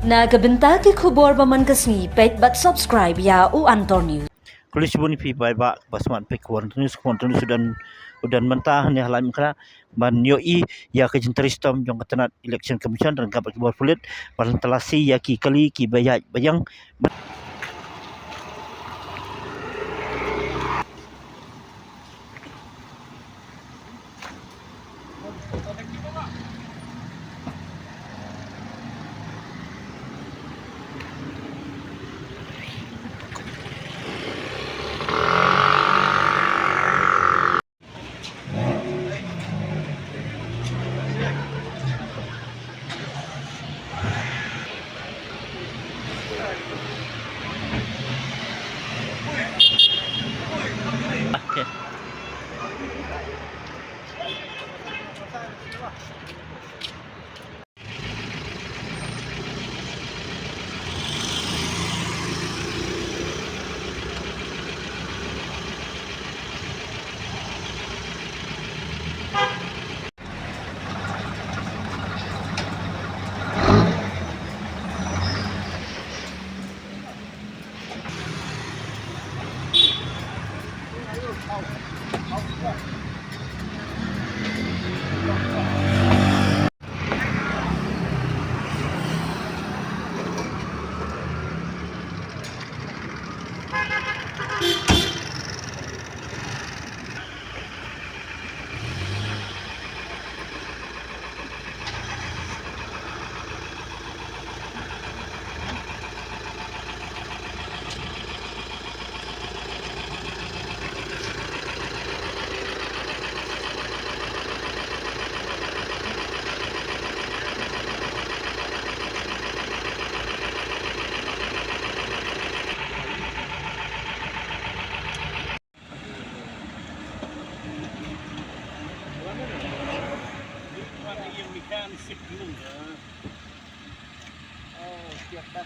Nagabenta ki khubor baman kasni pet but subscribe ya u Antor News. Kulis buni pi bai ba basman pe kuantunus udan mentah ni halam kena man yoi ya ke jinteristom jong ketenat election commission dan kabat kibor pulit balan telasi ya ki kali ki bayang okay. Yang mekanisik dulu ya. Oh, siap dah.